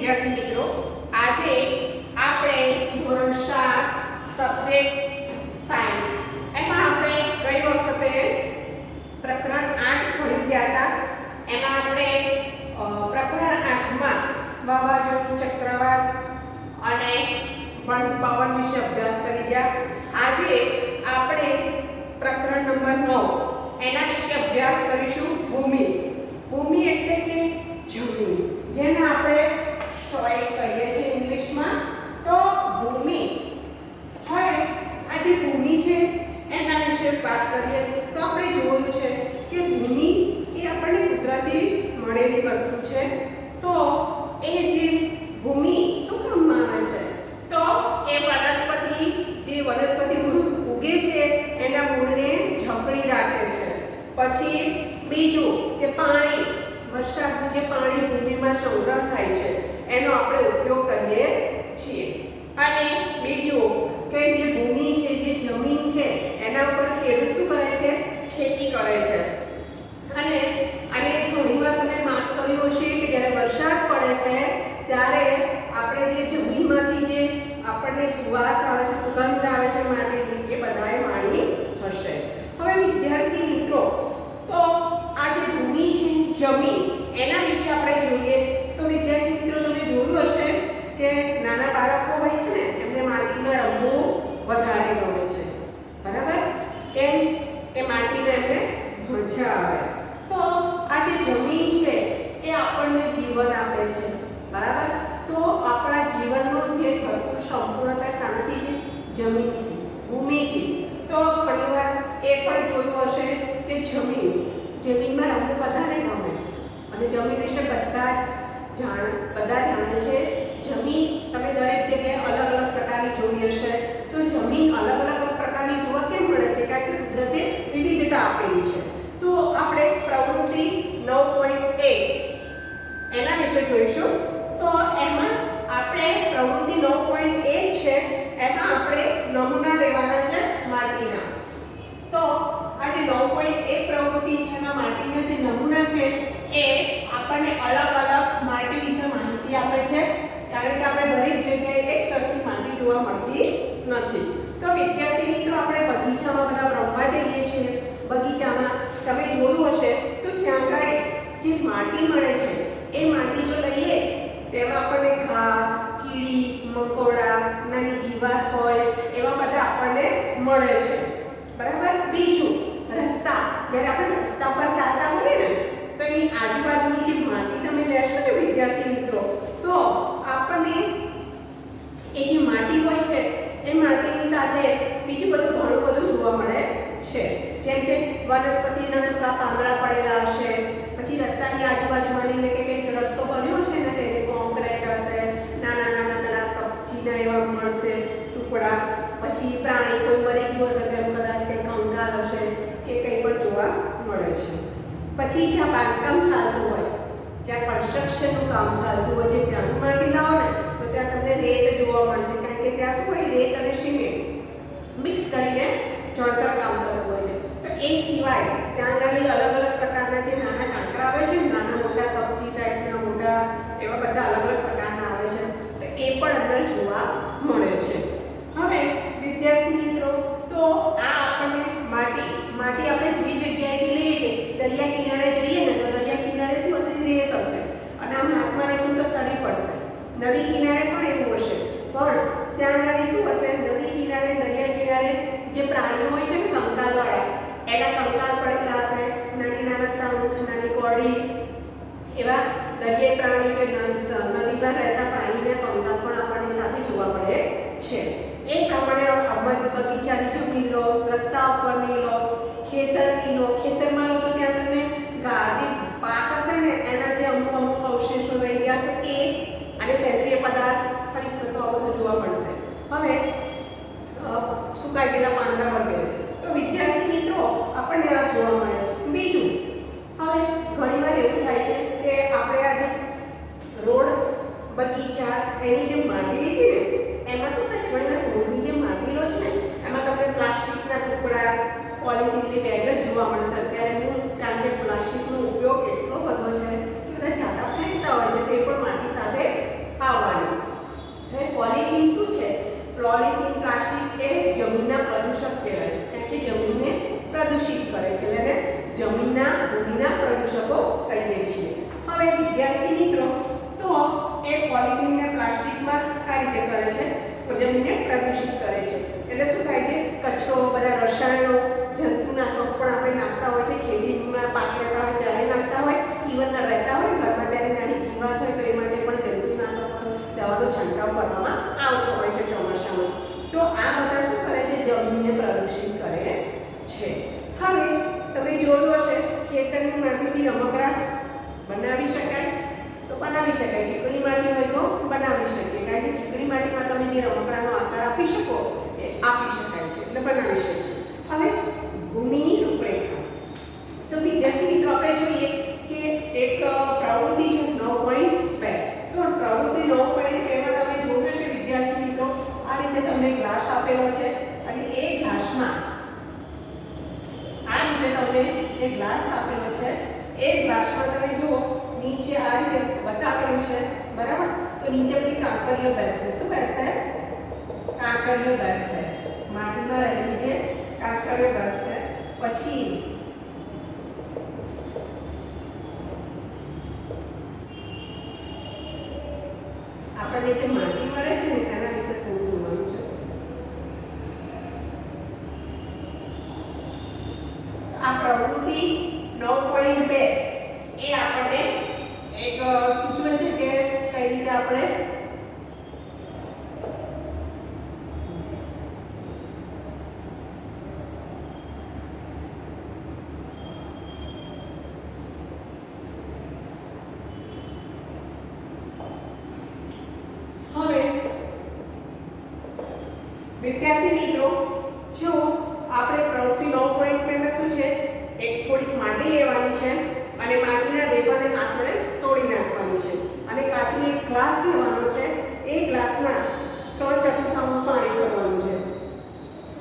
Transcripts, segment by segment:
વિદ્યાર્થી મિત્રો, આજે આપણે ધોરણ 7 સબ્જેક્ટ સાયન્સ એમાં આપણે ગઈ વખતે પ્રકરણ 8 ભણી ગયા હતા. એમાં આપણે પ્રકરણ 8 માં વાવાઝોડું, ચક્રવાત અને પવન વિશે અભ્યાસ કરી ગયા. આજે આપણે પ્રકરણ નંબર 9 એના વિશે અભ્યાસ કરીશું. ભૂમિ. ભૂમિ એટલે કે જમીન, જેને આપણે સોઇલ કહીએ છીએ ઇંગ્લિશમાં. તો ભૂમિ, હવે આ જે ભૂમિ છે એના વિશે વાત કરીએ તો આપણે જોયું છે કે ભૂમિ એ આપણને કુદરતી મળેલી વસ્તુ છે. તો એ જે ભૂમિ શું કામમાં આવે છે? તો એ વનસ્પતિ ઉગે છે એના મૂળને ઝકડી રાખે છે. પછી બીજું કે પાણી, વરસાદનું જે પાણી ભૂમિમાં સંગ્રહ થાય છે એનો આપણે ઉપયોગ કરીએ છીએ. અને બીજું કે જે ભૂમિ છે, જે જમીન છે એના ઉપર ખેડૂત શું કરે છે? ખેતી કરે છે. અને ઘણીવાર તમે માફ કર્યું હશે કે જ્યારે વરસાદ પડે છે ત્યારે આપણે જે જમીનમાંથી જે આપણને સુવાસ આવે છે, સુગંધ આવે છે માટીની, એ બધાએ માણી હશે. હવે વિદ્યાર્થી મિત્રો, તો આ જે ભૂમિ છે, જમીન, એના વિશે આપણે જોઈએ તો વિદ્યાર્થી મિત્રો તમે જોયું હશે કે નાના બાળકો હોય છે ને એમને માટીમાં રમવું વધારે ગમે છે. બરાબર? કેમ કે માટીમાં એમને મજા આવે. તો આ જે જમીન છે એ આપણને જીવન આપે છે. બરાબર? તો આપણા જીવનનો જે ભરપૂર સંપૂર્ણતા શાનાથી છે? જમીનથી, ભૂમિથી. તો ઘણીવાર એ પણ જોયું હશે કે જમીનમાં રમવું બધાને ગમે અને જમીન વિશે બધા જાણે છે. જમીન તમે દરેક જગ્યાએ અલગ અલગ પ્રકારની જોઈ હશે. તો જમીન અલગ અલગ પ્રકારની જોવા કેમ મળે છે? કારણ કે કુદરતે વિવિધતા આપેલી છે. તો આપણે પ્રવૃત્તિ 9.1 એના વિશે જોઈશું. તો એમાં આપણે પ્રવૃત્તિ 9.1 છે એમાં આપણે નમૂના લેવાના છે માટીના. તો આ જે 9.1 પ્રવૃત્તિ છે એમાં માટીના જે નમૂના છે એ આપણને અલગ અલગ માટી વિશે માહિતી આપે છે. કારણ કે આપણે દરેક જગ્યાએ એક સરખી માટી જોવા મળતી નથી. તો વિદ્યાર્થી મિત્રો, આપણે બગીચામાં બધા રમવા જઈએ છીએ. બગીચામાં તમે જોયું હશે તો ત્યાં આગળ જે માટી મળે છે એ માટી જો લઈએ તેમાં આપણને ઘાસ, કીડી, મકોડા, નાની જીવાત હોય એવા બધા આપણને મળે છે. બરાબર? બીજું, રસ્તા, જ્યારે આપણે રસ્તા પર ચાલતા હોઈએ ને તો એની આજુબાજુની જે માટી તમે લેશો ને વિદ્યાર્થી મિત્રો, તો આપણને એ જે માટી હોય છે એ માટીની સાથે બીજું ઘણું બધું જોવા મળે છે. જેમ કે વનસ્પતિના સૂકા પાંદડા પડેલા હશે. પછી રસ્તાની આજુબાજુ માનીને કે કંઈક રસ્તો બન્યો હશે ને તેને કોન્ક્રીટ હશે, નાના નાના પેલા કપચીના એવા મળશે ટુકડા. પછી પ્રાણી કોઈ મરી ગયું હશે તો એમ કદાચ કંઈક કંકાલ હશે કે કંઈ પણ જોવા મળે છે. પછી જ્યાં બાંધકામ ચાલતું હોય, જ્યાં કન્સ્ટ્રક્શનનું કામ ચાલતું હોય, જે ત્યાંનું માટી લાવો ને તો ત્યાં તમને રેત જોવા મળશે. કારણ કે ત્યાં શું હોય? રેત અને સિમેન્ટ મિક્સ કરીને ચણતર કામ થતું હોય છે. તો એ સિવાય ત્યાં આગળ અલગ અલગ પ્રકારના જે નાના કાંકરા આવે છે, નાના મોટા કપચી ટાઈપના મોટા એવા બધા અલગ અલગ પ્રકારના આવે છે. તો એ પણ અંદર જોવા મળે છે. હવે વિદ્યાર્થી મિત્રો, તો આ આપણને માટી આપણે જે જગ્યાએથી લઈએ છીએ, દરિયા કિનારે જઈએ ને તો દરિયા કિનારે શું હશે? રેત હશે. અને આમ હાથમાં લેશું તો સરી પડશે. નદી કિનારે પણ એવું હશે. પણ ત્યાં આગળ શું હશે? નદી કિનારે, દરિયા કિનારે જે પ્રાણીઓ હોય છે ને કંકાલવાળા, એના કંકાલ પડેલા હશે. નાની નાના શંખ, નાની કોળી, એવા દરિયાઈ પ્રાણી કે નદીમાં રહેતા પ્રાણીના કંકાલ પણ આપણને સાથે જોવા મળે છે. એ પ્રમાણે બગીચાની જમીન લો, રસ્તા ઉપરની લો, ખેતરની લો. ખેતરમાં લો તો ત્યાં તમને જે પાક હશે ને એના જે અમુક અવશેષો રહી ગયા હશે એ, અને સેન્દ્રિય પદાર્થ, ખનિજ તત્વો આ બધું જોવા મળશે. હવે સુકાઈ ગયેલા પાંદડા વગેરે. તો વિદ્યાર્થી મિત્રો, આપણને આ જોવા મળે છે. બીજું, હવે ઘણીવાર એવું થાય છે કે આપણે આ જે રોડ, બગીચા, એની જે માટી લીધી ને એમાં શું થાય છે? ઘણીવાર રોડની જે માટી લો છે ને એમાં તમને પ્લાસ્ટિકના ટુકડા, પોલિથીનની બેગ જ જોવા મળશે અત્યારે. કારણ કે પ્લાસ્ટિકનો ઉપયોગ એટલો બધો છે કે બધા જાતા ફેંકતા હોય છે, તે પણ માટી સાથે પોલિથીન પ્લાસ્ટિક એ જમીનના પ્રદૂષક કહેવાય, કારણ કે જમીનને પ્રદૂષિત કરે છે, એટલે જમીનના ભૂમિના પ્રદૂષકો કહીએ છીએ. હવે વિદ્યાર્થી મિત્રો, તો એ પોલિથીન ને પ્લાસ્ટિકમાં આ રીતે કરે છે, જમીનને પ્રદૂષિત કરે છે. એટલે શું થાય છે, કચરો, બધા રસાયણો, જંતુનાશક પણ આપણે નાખતા હોય છે, ખેતીમાં પાક લેતા હોય ત્યારે નાખતા હોય, ઇવન રહેતા હોય ઘરમાં ત્યારે નાની જીવાત હોય તો એ માટે પણ જંતુનાશક દવાનો છંટકાવ કરવામાં આવતો હોય છે ચોમાસામાં. તો આ બધા શું કરે છે, જમીનને પ્રદૂષિત કરે છે. હવે તમે જોયું હશે ખેતરની માટીથી રમકડા બનાવી શકાય, તો બનાવી શકાય. ચીકણી માટી હોય તો બનાવી શકીએ, કારણ કે ચીકણી માટીમાં તમે જે રમકડાનો આકાર આપી શકો એ આપી શકાય છે, એટલે બનાવી શકીએ. હવે ભૂમિની રૂપરેખા, તો વિદ્યાર્થી મિત્રો આપણે જોઈએ કે એક પ્રવૃત્તિ છે 9.2. તો પ્રવૃત્તિ 9.2 માં તમે જોયું હશે વિદ્યાર્થી મિત્રો, આ રીતે તમને ગ્લાસ આપેલો છે અને એ ગ્લાસમાં આ રીતે તમને જે ગ્લાસ આપેલો છે એ ગ્લાસમાં તમે જુઓ નીચે આ રીતે બતાવેલું છે, બરાબર. તો નીચે બધી કાંકરીઓ બેસશે. શું બેસશે? કાંકરીઓ બેસશે, માટીમાં રહેલી જે કાંકરીઓ બેસશે. પછી આપણને જે માટી મળે છે ને તેના વિશે થોડું જોવાનું છે. આ પ્રવૃત્તિ 9.2 એ આપણને એક સૂચવે છે કે કઈ રીતે આપણે વિદ્યાર્થી મિત્રો, જો આપણે પ્રવૃત્તિ 9.2 માં શું છે, એક થોડીક માટી લેવાની છે અને માટીના ડેબાને આપણે તોડી નાખવાની છે અને કાચનો એક ગ્લાસ લેવાનો છે. એ ગ્લાસમાં 3/4 પાણી ભરવાનું છે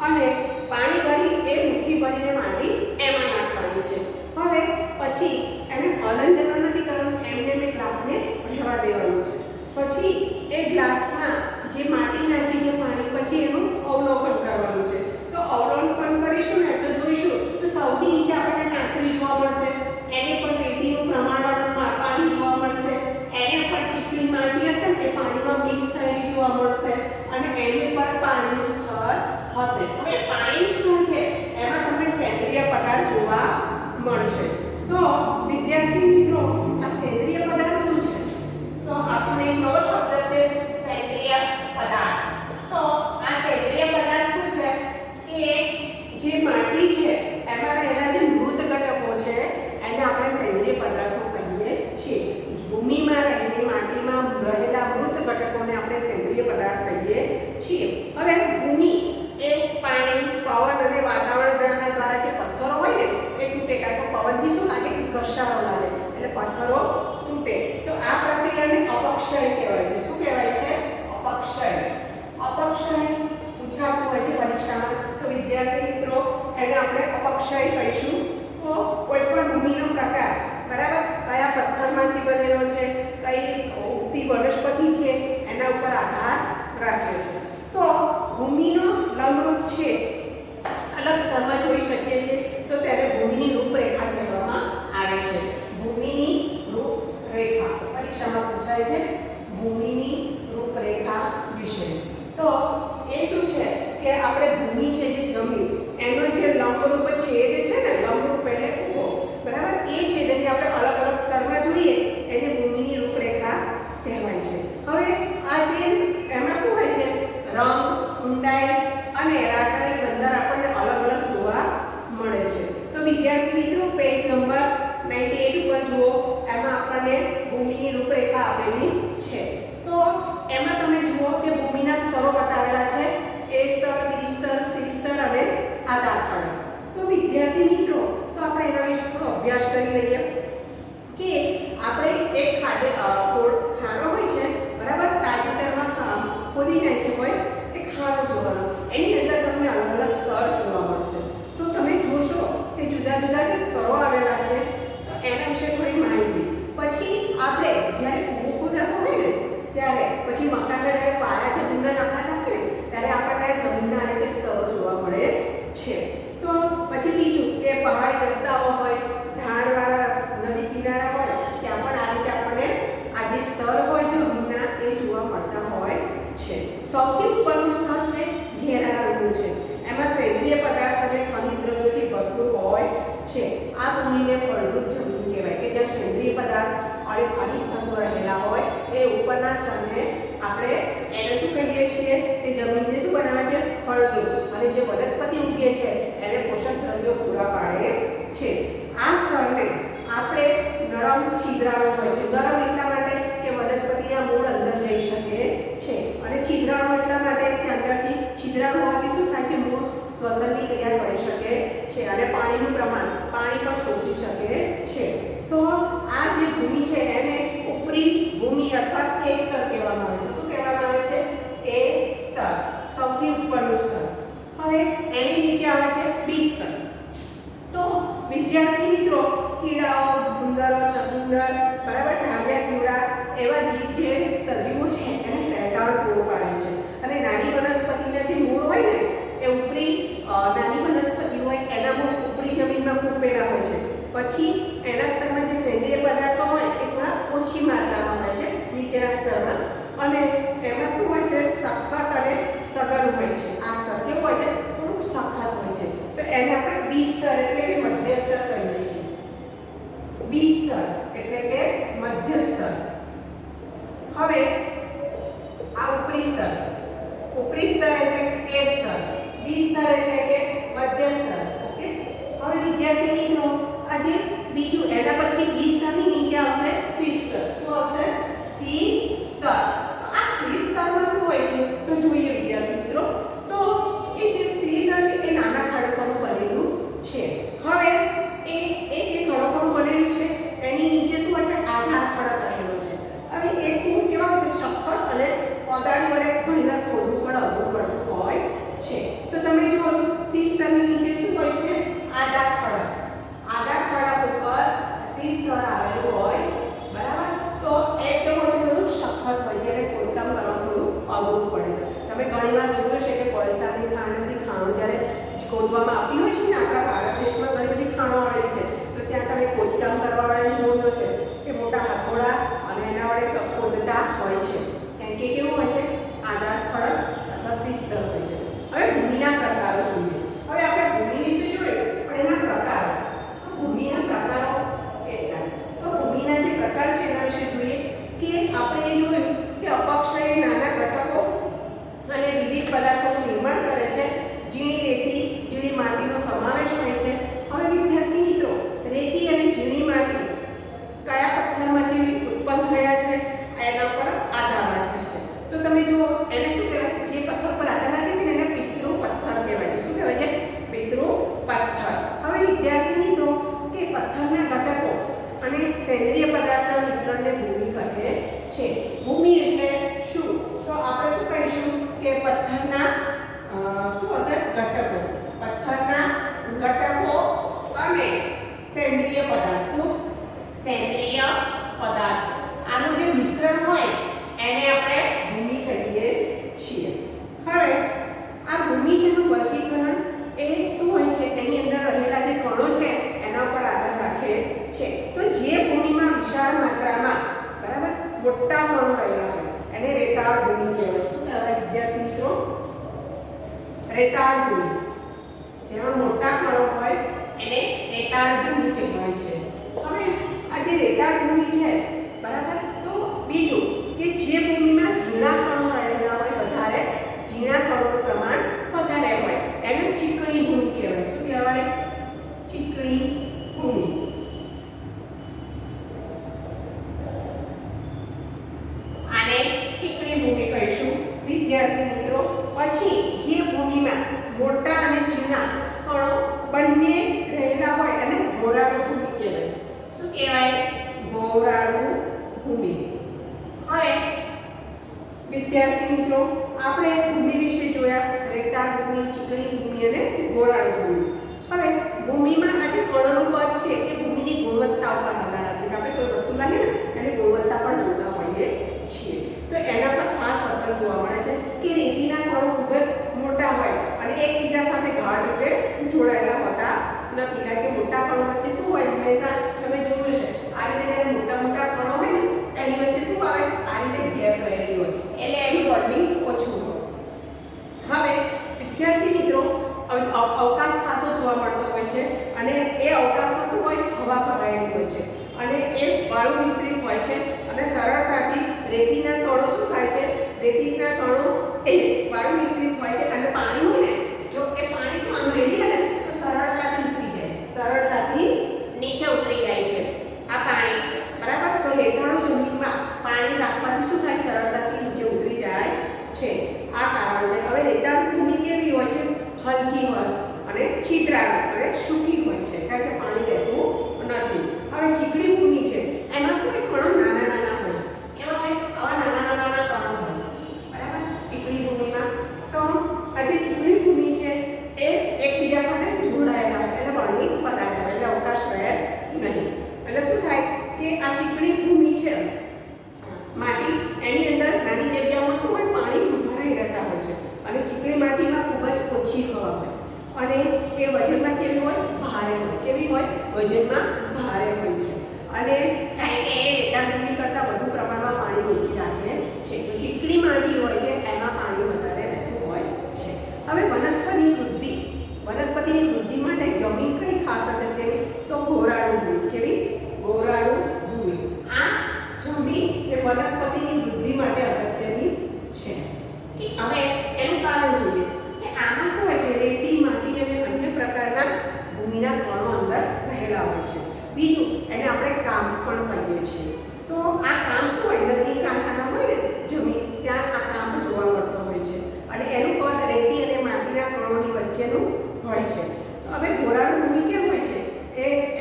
અને પાણી ભરી એ મુઠ્ઠી ભરીને માટી એમાં નાખવાની છે. હવે પછી એને હલન ચલન નથી કરવાનું, એમને મેં ગ્લાસને રહેવા દેવાનું છે. પછી એ ગ્લાસમાં જે માટી નાખી છે પાણી, પછી એનું અવલોકન કરવાનું છે. તો અવલોકન કરીશું ને તો જોઈશું તો સૌથી નીચે આપણને કાંકરી જોવા મળશે, એની પર રેતીનું પ્રમાણવાળું પાણી જોવા મળશે, એની પર ચીકણી માટી હશે ને એ પાણીમાં મિક્સ થયેલી જોવા મળશે અને એની પર પાણીનું સ્તર હશે. હવે પાણીનું સ્તર છે એમાં તમને સેન્દ્રિય પદાર્થ જોવા મળશે. તો વિદ્યાર્થી મિત્રો, આ સેન્દ્રિય પદાર્થ શું છે? તો આપણે નવો શબ્દ છે સેન્દ્રિય પદાર્થ. તો આ સેન્દ્રિય પદાર્થ શું છે કે જે માટી છે એમાં રહેલા જે મૃત ઘટકો છે એને આપણે સેન્દ્રિય પદાર્થો કહીએ છીએ. ભૂમિમાં રહેલી માટીમાં રહેલા મૃત ઘટકોને આપણે સેન્દ્રિય પદાર્થ કહીએ છીએ. હવે ભૂમિ એ પાણી, પવન અને વાતાવરણ દ્વારા જે પથ્થરો હોય ને એ તૂટે, કારણ કે પવનથી શું લાગે, ઘસારો લાગે એટલે પથ્થરો તૂટે. તો આ પ્રક્રિયાને અપક્ષય કહેવાય છે. શું કહેવાય છે? અપક્ષય. અપક્ષય પૂછાતું હોય છે પરીક્ષામાં, તો વિદ્યાર્થી મિત્રો એને આપણે અપક્ષય કહીશું. તો કોઈ પણ ભૂમિનો પ્રકાર, બરાબર, કયા પથ્થરમાંથી બનેલો છે, કઈ ઉગતી વનસ્પતિ છે એના ઉપર આધાર રાખ્યો છે. તો ભૂમિનો લંબરૂપ છે અલગ સ્તરમાં જોઈ શકીએ છીએ, તો તેને ભૂમિની રૂપરેખા કહેવામાં આવે છે. ભૂમિની રૂપરેખા પરીક્ષામાં પૂછાય છે, ભૂમિની રૂપરેખા વિશે. તો એ શું છે કે આપણે ભૂમિ છે જે જમીન, એનો જે લંબરૂપ છેદ છે ને, લંબરૂપ એટલે ઊભો, બરાબર, એ છેદને આપણે અલગ અલગ સ્તરમાં જોઈએ એને ભૂમિની રૂપરેખા કહેવાય છે. હવે આ જે એમાં શું હોય છે, રંગ, ઊંડાઈ અને રાસાયણિક બંધન આપણને અલગ અલગ જોવા મળે છે. તો વિદ્યાર્થી મિત્રો, પેજ નંબર 98 ઉપર જુઓ, એમાં આપણને ભૂમિની રૂપરેખા આપેલી છે. તો એમાં તમે જુઓ કે ભૂમિના સ્તરો બતાવેલા છે, A સ્તર, B સ્તર, C સ્તર અને આધાર ખંડ. તો વિદ્યાર્થી મિત્રો, તો આપણે એના વિશે થોડો અભ્યાસ કરી લઈએ કે આપણે એક ખાડો હોય છે, બરાબર, તાજેતરમાં ખોદી નાખ્યો હોય એ ખાડો જોવાનો, એની અંદર તમને અલગ અલગ સ્તર જોવા મળશે. તો તમે જોશો કે જુદા જુદા જે સ્તરો આવેલા છે, તો એના વિશે થોડી માહિતી. પછી આપણે જ્યારે કૂવો ખોદાતો હોય ને ત્યારે, પછી મકાનના જ્યારે પાયા જમીનના નખાતા હોય ને ત્યારે આપણે ભૂમિને ફળદ્રુપ જમીન કહેવાય કે જ્યાં સેન્દ્રિય પદાર્થ અને ખનિજ તત્વો રહેલા હોય એ ઉપરના સ્તરને આપણે એને શું કહીએ છીએ કે જમીનને શું બનાવે છે ફળદ્રુપ, અને જે વનસ્પતિ ઉગે છે એને પોષક દ્રવ્યો પૂરા પાડે છે. આ સ્તરને આપણે નરમ છિદ્રાળુ હોય છે. નરમ એટલા માટે કે વનસ્પતિના મૂળ અંદર જઈ શકે છે, અને છિદ્રાળુ એટલા માટે કે અંદરથી છિદ્રાળુ હોવાથી શું થાય છે મૂળ શ્વસનની ક્રિયા કરી શકે છે અને પાણીનું પ્રમાણ પાણી પણ શોષી શકે છે. તો આ જે ભૂમિ છે એને ઉપરી ભૂમિ અથવા એ સ્તર કહેવામાં આવે છે. શું કહેવામાં આવે છે? એ સ્તર, સૌથી ઉપરનું સ્તર. હવે એની નીચે આવે છે બી સ્તર. તો વિદ્યાર્થી મિત્રો, કીડાઓ, ગુંદરો, છછુંદર, બરાબર, ઢાલિયા જીવડા એવા જે સજીવો છે એને રહેઠાણ પૂરું પાડે છે. અને નાની વનસ્પતિના જે મૂળ હોય ને એ ઉપરી નાની વનસ્પતિ હોય એના મૂળ ઉપરી જમીનમાં ખૂંપેલા હોય છે. પછી એના સ્તરમાં જે સેન્દ્રિય પદાર્થો હોય એ થોડા ઓછી માત્રામાં હોય છે નીચેના સ્તરમાં, અને એમાં શું હોય છે સખત અને સઘન હોય છે. આ સ્તર કેવું હોય છે? થોડુંક સખત હોય છે. તો એને આપણે બી સ્તર એટલે કે મધ્ય સ્તર કહીએ છીએ. બી સ્તર એટલે કે મધ્ય સ્તર. હવે આ ઉપરી સ્તર, ઉપરી સ્તર એટલે કે એ સ્તર, બી સ્તર એટલે કે મધ્ય સ્તર. ઓકે. હવે વિદ્યાર્થી મિત્રો, આ જે બીજું એના પછી બી સ્તરની નીચે આવશે સી સ્તર. શું આવશે? સી સ્તર. તો આ સી સ્તરમાં શું હોય છે તો જોઈએ વિદ્યાર્થી મિત્રો. તો એ જે સ્તર છે એ નાના ખડકોનું બનેલું છે. હવે એ જે ખડકોનું બનેલું છે એની નીચે શું હોય છે? આધાર ખડક રહેલો છે. હવે એક મૂળ કેવા હોય છે? સખત અને કોદાળી વડે ઘણીવાર ખોદવું પણ અઘરું પડતું હોય છે. તો તમે જો સી સ્તરની નીચે શું હોય છે? આધાર ખડક. આધાર ખડક ઉપર સી સ્તર આવેલું હોય, બરાબર. તો એ કેવું હોય? થોડું સખત હોય છે અને ખોદકામ કરવાનું થોડું અઘરું પડે છે. તમે ઘણીવાર જોયું છે કે કોલસાની ખાણોની ખાણો જ્યારે ખોદવામાં આવતી હોય છે ને, આપણા ભારત દેશમાં ઘણી બધી ખાણો આવેલી છે, તો ત્યાં તમે ખોદકામ કરવાવાળાને જોયું હશે કે મોટા હથોડા અને એના વડે ખોદતા હોય છે. કેમ કે કેવું હોય છે? આધાર ખડક અથવા સી સ્તર હોય છે. હવે ભૂમિના પ્રકારો જોઈએ. હવે આપણે ભૂમિ વિશે જોયું, પણ એના પ્રકારો. તો ભૂમિના પ્રકારો કેટલા? તો ભૂમિના જે પ્રકાર છે એના વિશે જોઈએ કે આપણે એ જોયું કે અપક્ષય નાના ઘટકો અને વિવિધ પદાર્થોનું નિર્માણ કરે છે. ઝીણી રેતી, ઝીણી માટીનો સમાવેશ હોય છે. હવે વિદ્યાર્થી મિત્રો, રેતી અને ઝીણી માટી કયા પથ્થરમાંથી ઉત્પન્ન થયા છે એના પર આધાર રાખે છે. તો તમે જુઓ, એને શું કહેવાય? જે પથ્થર પર આધાર રાખે છે ને એને પિતૃ પથ્થર કહેવાય છે. શું કહેવાય છે? પિતૃ પથ્થર. હવે વિદ્યાર્થી મિત્રો, કે પથ્થરના ઘટકો અને સેન્દ્રિય પદાર્થના મિશ્રણને ભૂમિ કહે છે. ભૂમિ એટલે શું? તો આપણે શું કહીશું કે પથ્થરના શું હશે? ઘટકો. પથ્થરના ઘટકો અને સેન્દ્રિય પદાર્થ. શું? સેન્દ્રિય પદાર્થ. આનું જે મિશ્રણ હોય એને આપણે ભૂમિ કહીએ છીએ. હવે આ ભૂમિ જેનું વર્ગીકરણ એ શું હોય છે? એની અંદર રહેલા જે કણો છે એના ઉપર આધાર રાખે છે. તો જે ભૂમિમાં વિશાળ માત્રામાં, બરાબર, મોટા કણો રહેલા હોય એને રેતાળ ભૂમિ કહેવાય. શું કહેવાય વિદ્યાર્થી મિત્રો? રેતાળ ભૂમિ. જેમાં મોટા કણો હોય એને રેતાળ ભૂમિ કહેવાય છે. હવે આ જે રેતાળ ભૂમિ છે, બરાબર, તો બીજું કે જે ભૂમિમાં ઝીણા કણો રહેલા હોય, વધારે ઝીણા કણોનું પ્રમાણ વધારે હોય એને ચીકણી ભૂમિ કહેવાય. શું કહેવાય? ચીકણી ભૂમિ. આને ચીકણી ભૂમિ કહીશું વિદ્યાર્થી મિત્રો. પછી જે ભૂમિમાં મોટા અને ઝીણા કણો બંને રહેલા હોય એને ગોરાળુ ભૂમિ કહેવાય. શું કહેવાય? ગોરાળુ ભૂમિ. હવે વિદ્યાર્થી મિત્રો, આપણે ભૂમિ વિશે જોયા. રેતાળ ભૂમિ, ચીકણી ભૂમિ અને ગોરાળુ ભૂમિ. હવે ભૂમિમાં આ જે કણોનું કદ છે એ ભૂમિની ગુણવત્તા ઉપર આધાર રાખે છે. આપણે કોઈ વસ્તુ લાવીએ ને એની ગુણવત્તા પણ જોતા હોઈએ છીએ. તો એના પર ખાસ અસર જોવા મળે છે કે રેતીના કણો ખૂબ જ મોટા હોય અને એકબીજા સાથે ગાઢ રીતે જોડાયેલા હોતા નથી. કારણ કે મોટા કણો વચ્ચે શું હોય? હંમેશા તમે જોયું છે આ રીતે જ્યારે મોટા મોટા કણો હોય ને એની વચ્ચે શું આવે? આ રીતે ગેપ રહેલી હોય એટલે એનું બોન્ડિંગ ઓછું હોય. હવે વિદ્યાર્થી મિત્રો, અવકાશ ખાસો જોવા મળતો હોય છે અને એ અવકાશમાં શું હોય? કણો શું થાય છે, રેતીના કણો એ વાયુ મિશ્રિત હોય છે અને પાણી હોય ને, જો એ પાણી શું આમ રેડીએ ને તો સરળતાથી ઉતરી જાય, સરળતાથી નીચે ઉતરી જાય છે આ પાણી, બરાબર. તો રેતાળુ જમીનમાં પાણી રાખવાથી શું થાય, સરળતાથી નીચે ઉતરી જાય છે, આ કારણ છે. હવે રેતાળ ભૂમિ કેવી હોય છે, હલકી હોય અને છીતરાળ અને સૂકી હોય છે, કારણ કે પાણી રહેતું નથી. હવે ચીકણી ભૂમિ છે એમાં શું હોય, કણો નાના નાના હોય, એમાં હોય આવા નાના નાના કણો હોય, બરાબર. ચીકણી ભૂમિમાં તો આ જે ચીકણી ભૂમિ છે એ એકબીજા સાથે જોડાયેલા હોય એટલે બળની વધારે હોય એટલે અવકાશ રહે નહીં. એટલે શું થાય કે આ ચીકણી ભૂમિ છે માટી, એની અંદર નાની જગ્યામાં શું હોય, પાણી ભરાઈ રહેતા હોય છે અને ચીકણી માટીમાં ખૂબ જ ઓછી હવા હોય અને એ વજનમાં કેવી હોય, ભારે હોય. કેવી હોય, વજનમાં ભારે હોય છે અને કારણ કે એ રેતાળ ભૂમિ કરતાં વધુ પ્રમાણમાં પાણી રોકી રાખે છે. તો ચીકણી માટી હોય છે એમાં પાણી વધારે રહેતું હોય છે. હવે વનસ્પતિની વૃદ્ધિ, વનસ્પતિની વૃદ્ધિ માટે જમીન કઈ ખાસ અગત્યની, તો ગોરાળુ ભૂમિ. કેવી, ગોરાળુ ભૂમિ. આ જમીન એ વનસ્પતિની વૃદ્ધિ માટે અગત્યની છે. હવે એનું કારણ જોઈએ કે આમાં શું હોય છે, રેતી, માટી અને અન્ય પ્રકારના ભૂમિના કણો અંદર રહેલા હોય છે. બીજું એને આપણે કામ પણ કહીએ છીએ. તો આ કામ શું હોય, નદી કાંઠાના હોય ને જમીન, ત્યાં આ કામ જોવા મળતો હોય છે અને એનું કદ રેતી અને માટીના કણોની વચ્ચેનું હોય છે. હવે ગોરાળુ ભૂમિ કેમ હોય છે,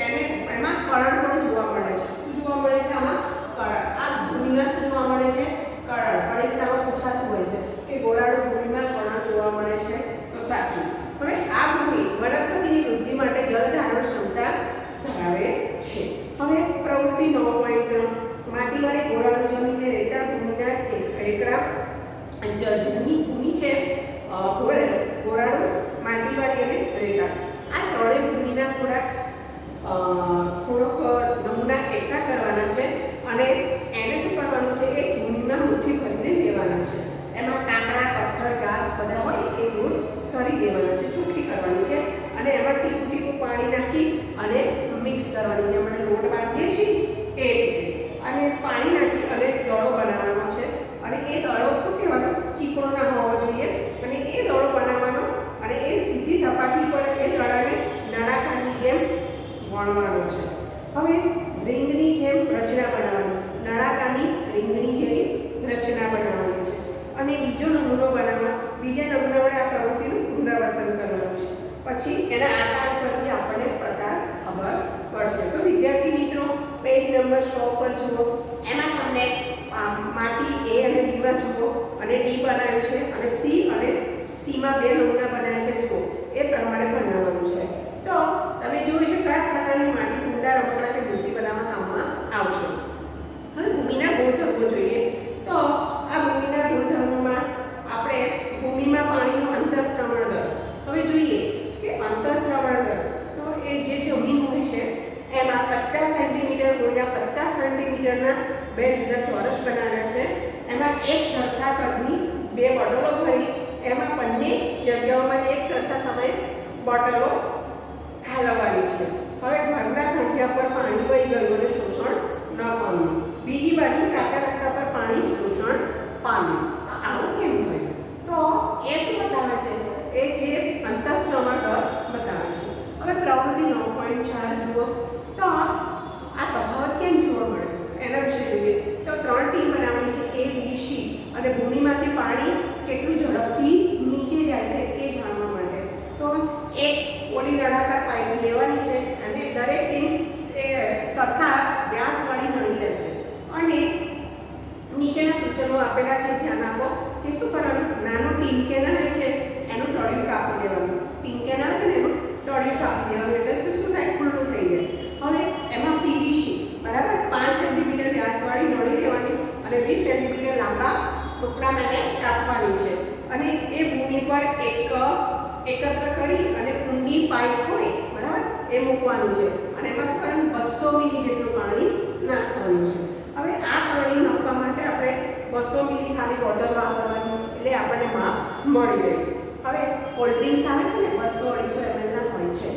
એને એમાં કળણ પણ જોવા મળે છે. શું જોવા મળે છે આમાં, કળણ. આ ભૂમિમાં શું જોવા મળે છે, કળણ. પરીક્ષામાં પૂછાતું હોય છે કે ગોરાળુ ભૂમિમાં કળણ જોવા મળે છે, તો સાચું. હવે આ ભૂમિ વનસ્પતિની વૃદ્ધિ માટે જળ ધારણ ક્ષમતા ધરાવે છે. હવે પ્રવૃત્તિ 9.3 માટીવાળી ગોરાળુ જમીનને રેતાળ ભૂમિના એકડા જૂની ભૂમિ છે, ગોરાળુ, માટીવાળી અને રેતાળ, આ ત્રણેય ભૂમિના થોડોક નમૂના એકઠા કરવાના છે અને એને શું કરવાનું છે, એક ભૂમિમાં મુઠ્ઠી ભરીને લેવાના છે. એમાં કાંકરા, પથ્થર, ઘાસ બધા હોય એ દૂર કરી દેવાના છે, ચોખ્ખી કરવાની છે અને એમાં ટીપું ટીપું પાણી નાખી અને મિક્સ કરવાની છે. આપણે લોટ બાંધીએ છીએ એ રીતે અને પાણી નાખી અને દડો બનાવવાનો છે અને એ દડો શું કહેવાનો, ચીકણો ના હોવો જોઈએ અને એ દડો બનાવવાનો અને એ સીધી સપાટી પર એ દડાને નળાકારની જેમ વણવાનો છે. હવે રિંગની જેમ રચના બનાવવાની, નળાકારની રિંગની જેવી રચના બનાવવાની છે અને બીજો નમૂનો બનાવવા, બીજા નમૂના વડે આ પ્રવૃત્તિનું પુનરાવર્તન કરવાનું છે. પછી એના આકાર પરથી આપણને પ્રકાર ખબર પડશે. તો વિદ્યાર્થી મિત્રો, પેજ નંબર 100 પર જુઓ, એમાં તમને માટી A અને B માં જુઓ અને D બનાવ્યું છે અને C અને C માં બે નમૂના બનાવ્યા છે, જુઓ એ પ્રમાણે બનાવવાનું છે. તો તમે જોઈ છે કયા પ્રકારની માટી કુંડા, રમકડા કે મૂર્તિ બનાવવા કામમાં આવશે. હવે ભૂમિના ગુણધર્મો જોઈએ. તો આ ભૂમિના ગુણધર્મોમાં આપણે ભૂમિમાં પાણીનું અંતઃસ્રવણ દર, હવે જોઈએ કે અંતઃસ્રવણ દર તો એ જે જમીન હોય છે એમાં 50 સેન્ટીમીટર ગુણ્યા 50 સેન્ટીમીટરના બે જુદા ચોરસ બનાવ્યા છે. એમાં એક સરખા કદની બે બોટલો ભરી એમાં બંને જગ્યાઓમાં એક સરખા સમયે બોટલો ઠાલવવાની છે. હવે ઘરના થળિયા પર પાણી વહી ગયું અને શોષણ ન પામ્યું, બીજી બાજુ કાચા રસ્તા પર પાણી શોષણ પામ્યું. આવું કેમ થયું? તો એ શું બતાવે છે, એ જે અંતઃસ્રવણ દર બતાવે છે. હવે પ્રવૃત્તિ 9.4 જુઓ. તો આ તફાવત કેમ જોવા મળે એના વિશે જોઈએ. તો 3 ટીમ બનાવવાની છે, A, B, C અને ભૂમિમાંથી પાણી કેટલું ઝડપથી નીચે જાય છે એ જાણવા માટે. તો એક ઓલી નળાકાર પાઇપ લેવાની છે અને દરેક ટીમ એ સરખા વ્યાસવાળી નળી લેશે અને નીચેના સૂચનો આપેલા છે, ધ્યાન આપો કે શું કરવાનું, નાનું ટીમ કેના છે એનું તળિયું કાપી દેવાનું, ટીમ કેના છે ને એનું તળિયું કાપી દેવાનું એટલે કે શું થાય, ખુલ્લું થઈ જાય. હવે એમાં PVC બરાબર 5 સેન્ટીમીટર વ્યાસવાળી નળી લેવાની અને 20 સેન્ટીમીટર લાંબા ટુકડામાં એને કાપવાની છે અને એ ભૂમિ પર એકત્ર કરી અને ઊંડી પાઇપ હોય બરાબર એ મૂકવાની છે અને એમાં શું કરવાનું, 200 મિલી જેટલું પાણી નાખવાનું છે. હવે આ પાણી નાખવા માટે આપણે 200 મિલી ખાલી બોટલ વાપરવાની એટલે આપણને માપ મળી રહે. હવે કોલ્ડ ડ્રિંક્સ આવે છે ને 200-250 ml ના હોય છે,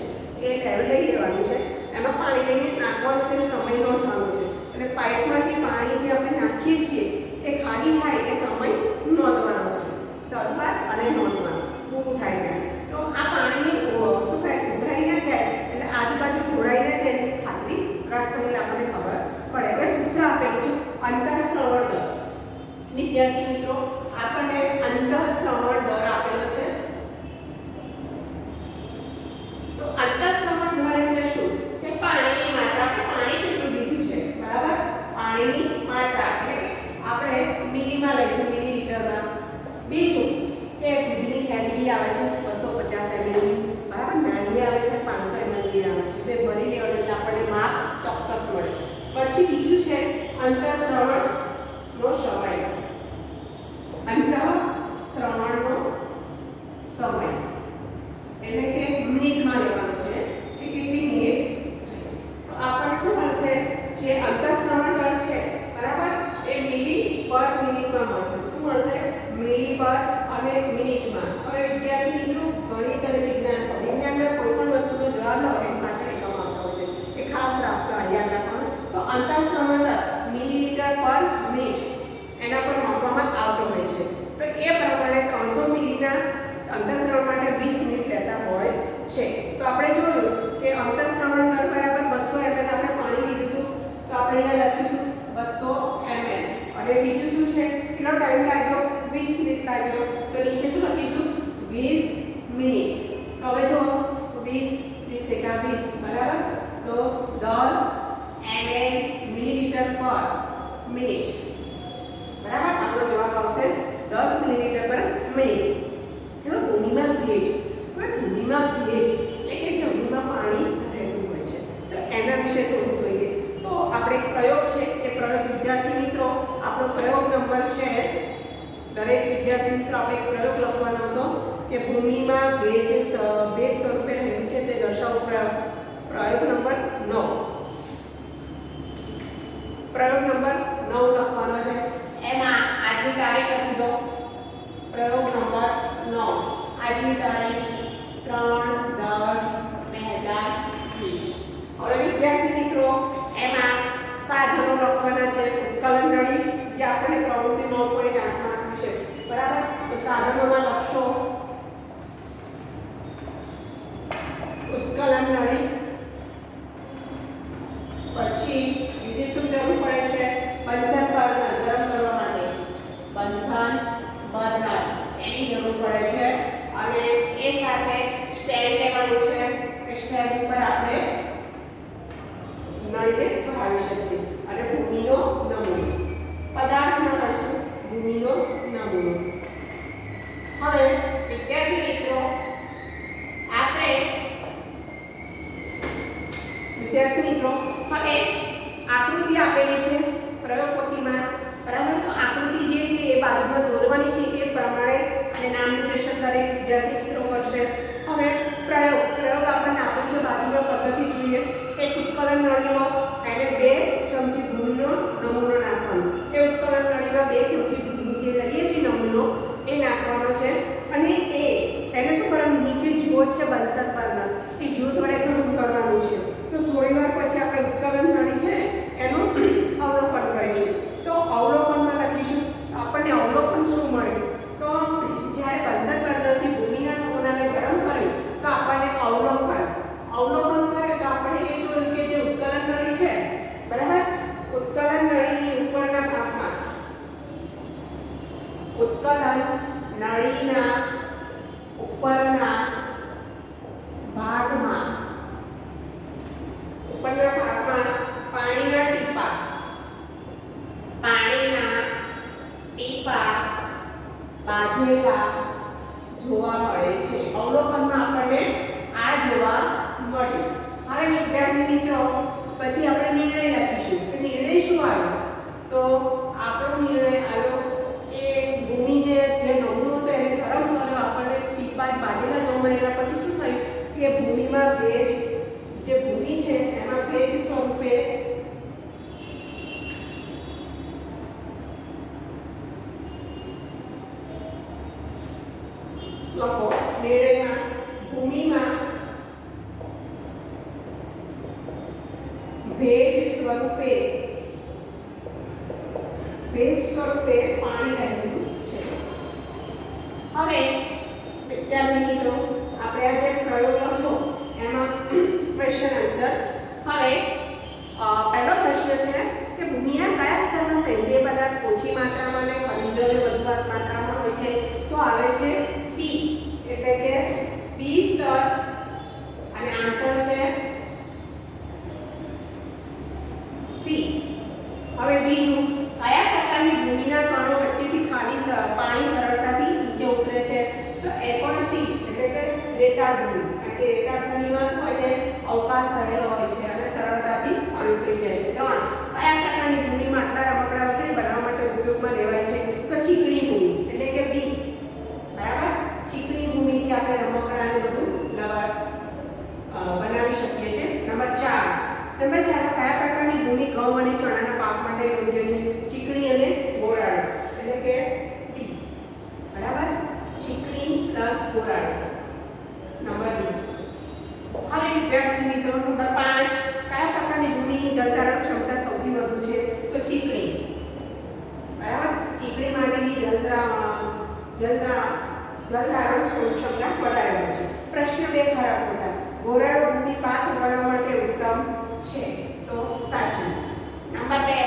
એ લેવલ લઈ લેવાનું છે, એમાં પાણી લઈને નાખવાનું છે, સમય નોંધવાનો છે અને પાઇપમાંથી પાણી જે આપણે નાખીએ છીએ એ એ ખાલી થાય એ સમય નોંધવાનો છે, શરૂઆત અને નોંધવાનો પૂરું થાય ત્યાં. તો આ પાણીની શું થાય ઉભરાઈ ના જાય એટલે આજુબાજુ ઢોળાઈ ના જાય એની ખાતરી રાખવાની આપણને ખબર પડે. હવે સૂત્ર આપેલું છે અંતઃશ્રવણ દર. વિદ્યાર્થી મિત્રો આપણને અંતઃશ્રવણ દર આપેલો છે. તો અંતઃશ્રવણ દર એટલે શું કે પાણીની માત્રા, આપણે પાણી કેટલું લીધું છે બરાબર, પાણીની માત્રા એટલે કે આપણે મિલીમાં લઈશું, મિલીલીટરમાં. બીજું કે દૂધની થેલી આવે છે 250 ml બરાબર, નાની આવે છે 500 ml ની આવે છે, તે ભરી લેવાનું એટલે આપણને માપ ચોક્કસ મળે. પછી બીજું છે અંતઃશ્રવણનો સમય. અંતઃશ્રવણનો સમય એટલે કે મિનિટમાં લેવાનો છે કે કેટલી મિનિટ. તો આપણને શું મળશે, જે અંતઃશ્રવણ દર છે બરાબર એ મિલી પર મિનિટમાં મળશે. શું મળશે, મિલી પર અને મિનિટમાં. હવે વિદ્યાર્થી મિત્રો ગણિત અને વિજ્ઞાનમાં કોઈ પણ વસ્તુનો જવાબ લો એની પાછળ એકમ આવતા હોય છે, એ ખાસ રાખતા યાદ રાખવાનું. તો અંતઃશ્રવણ દર મિલીલીટર પર મિનિટ એના પર માપવામાં આવતો હોય છે. તો એ પ્રમાણે 300 મિલીના અંતઃશ્રવણ માટે 20 મિનિટ લેતા હોય છે. તો આપણે જોયું કે અંતઃશ્રવણ દર બરાબર 200 ml આપણે પાણી લીધું હતું, તો આપણે અહીંયા લખીશું 200 ml. અને બીજું શું છે, કેટલો ટાઈમ લાગ્યો, 20 મિનિટ લાગ્યો, તો નીચે શું લખીશું 20 મિનિટ. હવે જો 20 એકા 20 બરાબર, તો 10 ml મિલીલીટર પર મિનિટ બરાબર. આપણો જવાબ આવશે 10 મિલીલીટર પર મિનિટ. હવે ભૂમિમાં ભેજ, ભૂમિમાં ભેજ એટલે કે જમીનમાં પાણી રહેતું હોય છે, તો એના વિશે થોડું જોઈએ. તો આપણે એક પ્રયોગ છે, એ પ્રયોગ વિદ્યાર્થી મિત્રો આપણો પ્રયોગ નંબર છે, દરેક વિદ્યાર્થી મિત્રો આપણે એક પ્રયોગ લખવાનો હતો કે ભૂમિમાં ભેજ સ્વરૂપે રહેલું છે તે દર્શાવો. પ્રયોગ નંબર 9, પ્રયોગ નંબર 9 લખવાનો છે. એમાં આજની તારીખ લખી દો. પ્રયોગ નંબર 9, આજની તારીખ 3/10/2020. હવે વિદ્યાર્થી મિત્રો એમાં સાધનો લખવાના છે. ઉત્કલન નળી જે આપણે પ્રવૃત્તિ 9.8 માં આપ્યું છે બરાબર, તો સાધનોમાં લખશો ઉત્કલન નળી. પછી બીજી શું જરૂર પડે છે, બંસન બર્નર ગરમ કરવા માટે, બંસન બર્નર એની જરૂર પડે છે. અને એ સાથે સ્ટેન્ડ લેવાનું છે કે સ્ટેન્ડ ઉપર આપણે નળીને ભરાવી શકીએ. અને ભૂમિનો નમૂનો, પદાર્થમાં લઈશું ભૂમિનો નમૂનો. હવે વિદ્યાર્થી મિત્રો આપણે હવે આકૃતિ આપેલી છે પ્રયોગ પોથીમાં બરાબર. તો આકૃતિ જે છે એ બાજુમાં દોરવાની છે એ પ્રમાણે અને નામ નિર્દેશન દરેક વિદ્યાર્થી મિત્રો કરશે. હવે પ્રયોગ આપણને આપ્યો છે, બાજુમાં પદ્ધતિ જોઈએ. એક ઉત્કલન નળી લો, એને 2 ચમચી ભૂમિનો નમૂનો નાખવાનો. એ ઉત્કલન નળીમાં 2 ચમચી ભૂમિ જે લઈએ છીએ નમૂનો એ નાખવાનો છે. અને એને શું કરવાનું, નીચે જ્યોત છે બંસન બર્નર, એ જ્યોત વડે ગરમ કરવાનું છે. તો થોડી વાર પછી આપણે ઉત્કલન નળી છે એનું અવલોકન કરીશું. તો અવલોકનમાં લખીશું આપણને અવલોકન શું મળે, તો જ્યારે બંસન બર્નરથી ભૂમિના નમૂનાને ગરમ કર્યું તો આપણને અવલોકન થયું. તો આપણે એ જોયું કે જે ઉત્કલન નળી છે બરાબર, ઉત્કલન નળીની ઉપરના ભાગમાં, ઉત્કલન નળીના ઉપરના ભાગમાં પાણીના ટીપા બાજેલા જોવા મળે છે. અવલોકનમાં આપણને આ જોવા મળ્યું. હવે વિદ્યાર્થી મિત્રો પછી આપણે નિર્ણય લખીશું કે નિર્ણય શું આવ્યો. તો આપણો નિર્ણય આવ્યો કે ભૂમિને જે નમૂનો હતો એને ગરમ કર્યો, આપણને ટીપા બાજેલા જોવા મળે. એના પછી શું થયું કે ભૂમિમાં ભેજ, જે ભૂમિ છે એમાં ભેજ સ્વરૂપે લખો. નિર્ણયમાં ભૂમિમાં ભેજ સ્વરૂપે માત્રામાં હોય છે તો આવે છે પી, એટલે કે પી સ્તર અને આન્સર છે સી. હવે બીજું, કયા પ્રકારની ભૂમિના કણો વચ્ચેથી ખાલી પાણી સરળતાથી નીચે ઉતરે છે? તો એ પણ સી, એટલે કે રેતાળ ભૂમિ. કારણ કે રેતાળ ભૂમિમાં શું હોય છે? અવકાશ રહેલો હોય છે અને સરળતાથી પાણી ઉતરી જાય છે. ત્રણ, કયા પ્રકારની ભૂમિમાં આટલા રમકડા વગેરે બનાવવા માટે ઉપયોગમાં લેવાય છે? તો ચીકણી ભૂમિ, એટલે કે બી. બરાબર, ચીકણી ભૂમિથી આપણે રમકડાને બધું બનાવી શકીએ છીએ. નંબર 4, કયા પ્રકારની ભૂમિ ઘઉં અને ચણાના પાક માટે યોગ્ય છે? ચીકણી અને ગોરાળો, એટલે કે ડી. બરાબર, ચીકણી પ્લસ ગોરાળો. Number D. હવે વિદ્યાર્થી મિત્રો નંબર 5, કયા પ્રકારની ભૂમિની જળધારણ ક્ષમતા સૌથી વધુ છે? તો ચીકણી. બરાબર, ચીકણી માટેની જળધારણ ક્ષમતા વધારે હોય છે. પ્રશ્ન 2 ખરાબ ખોટા. ગોરાળો ભૂમિ પાક ઉગાડવા માટે ઉત્તમ છે, તો સાચું. નંબર 2,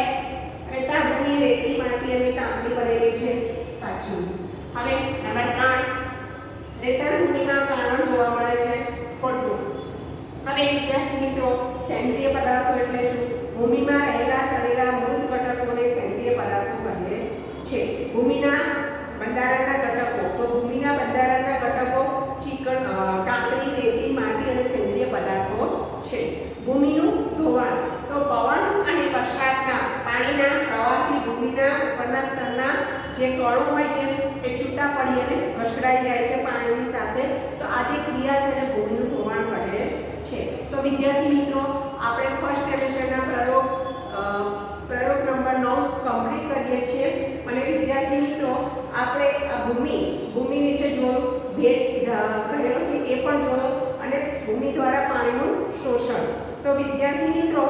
રેતાળ ભૂમિ રેતી, માટી અને તાંબની બનેલી છે, સાચું. હવે નંબર 3, રેતાળ ભૂમિમાં કારણ જોવા મળે છે, ખોટું. હવે વિદ્યાર્થી મિત્રો, સેન્દ્રિય પદાર્થો એટલે શું? ભૂમિમાં રહેલા સડેલા મૃત ઘટકોને સેન્દ્રિય પદાર્થો કહે છે. ભૂમિના બંધારણના ઘટકો, તો ભૂમિના બંધારણના ઘટકો ચીકણ, કાંકરી, રેતી, માટી અને સેન્દ્રિય પદાર્થો છે. ભૂમિનું ધોવાણ, તો પવન અને વરસાદના પાણીના પ્રવાહથી ભૂમિના ઉપરના સ્તરના જે કણો હોય છે એ છૂટા પડી અને ઘસડાઈ જાય છે પાણીની સાથે. તો આ જે ક્રિયા છે એને ભૂમિનું ધોવાણ કહે છે. તો વિદ્યાર્થી મિત્રો, આપણે ફર્સ્ટ સેમેસ્ટરના પ્રયોગ નંબર 9 કમ્પ્લીટ કરીએ છીએ. અને વિદ્યાર્થી મિત્રો, આપણે આ ભૂમિ વિશે જોયું, ભેજ રહેલો છે એ પણ જોયો, અને ભૂમિ દ્વારા પાણીનું શોષણ. તો વિદ્યાર્થી મિત્રો,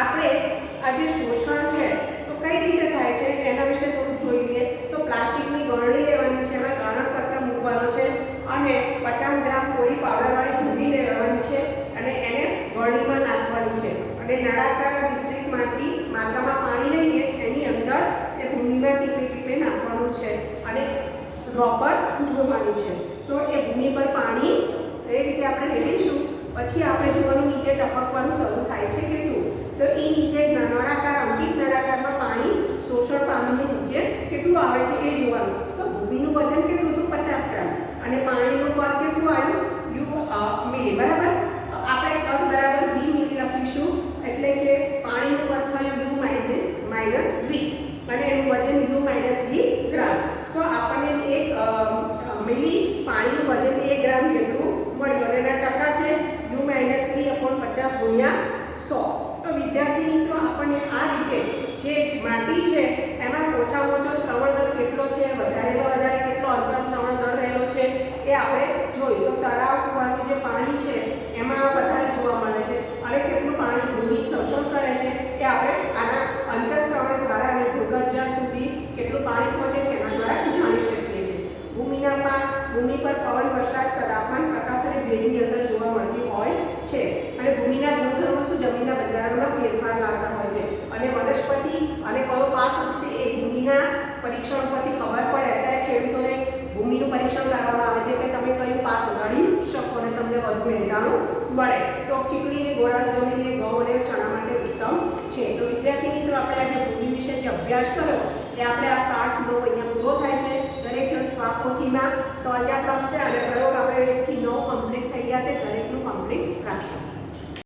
આપણે આ જે શોષણ છે તો કઈ રીતે થાય છે એના વિશે થોડું જોઈ લઈએ. તો પ્લાસ્ટિકની ગળણી લેવાની છે, એમાં ગાળણપત્ર મૂકવાનો છે અને 50 ગ્રામ કોરી પાવડરવાળી ભૂમિ લેવાની છે અને એને ગળણીમાં નાખવાની છે અને નળાકાર મિશ્રિતમાંથી માત્રામાં પાણી લઈને એની અંદર એ ભૂમિમાં ટીપે નાખવાનું છે અને ડ્રોપર જોવાનું છે. તો એ ભૂમિ પર પાણી એ રીતે આપણે રેડીશું. પછી આપણે જોવાનું નીચે ટપકવાનું શરૂ થાય છે કે શું. તો એ નીચે નળાકાર, અંકિત નળાકારમાં પાણી શોષણ પામીને નીચે કેટલું આવે છે એ જોવાનું. તો ભૂમિનું વજન કેટલું હતું? 50 ગ્રામ અને પાણીનું કદ કેટલું આવ્યું? યુ મિલી. બરાબર, તો આપણે કદ બરાબર v મિલી લખીશું, એટલે કે પાણીનું કદ થયું u માઇનસ v અને એનું વજન u માઇનસ v ગ્રામ. તો આપણને 1 મિલી પાણીનું વજન 1 ગ્રામ જેટલું મળ્યું અને એના ટકા છે u માઇનસ v upon 50 ગુણ્યા 100. તો વિદ્યાર્થી મિત્રો, આપણને આ રીતે જે માટી છે એમાં ઓછામાં ઓછો શ્રવણ દર કેટલો છે, વધારેમાં વધારે કેટલો અંતર શ્રવણ દર રહેલો છે એ આપણે જોયું. તો તળાવ કૂવાનું જે પાણી છે એમાં વધારે જોવા મળે છે અને કેટલું પાણી ભૂમિ શોષણ કરે છે એ આપણે આના અંતર શ્રવણ દ્વારા અને ભૂગર્ભ જળ સુધી કેટલું પાણી પહોંચે છે એના દ્વારા જાણી શકીએ છીએ. ભૂમિ પર પવન, વરસાદ, તાપમાન, પ્રકાશ અને ભેજની અસર જોવા મળતી હોય છે અને ભૂમિના ગુણધર્મો શું જમીનના બંધારણમાં ફેરફાર લાવતા હોય છે અને વનસ્પતિ અને કયો પાક ઉગશે એ ભૂમિના પરીક્ષણ પરથી ખબર પડે. અત્યારે ખેડૂતોને ભૂમિનું પરીક્ષણ કરવામાં આવે છે કે તમે કયું પાક ઉગાડી શકો અને તમને વધુ મહેનતાણું મળે. તો ચીકણી અને ગોરાળુ જમીન એ ઘઉં અને ચણા માટે ઉત્તમ છે. તો વિદ્યાર્થી મિત્રો, આપણે આજે ભૂમિ વિશે જે અભ્યાસ કર્યો એ આપણે આ પાઠ 9 અહીંયા પૂરો થાય છે. દરેક જણ સ્વાપોથીમાં સ્વાધ્યાય લખશે અને પ્રયોગ આપણે 1 થી 9 કમ્પ્લીટ થઈ ગયા છે. દરેકનું કમ્પ્લીટ રાખશું.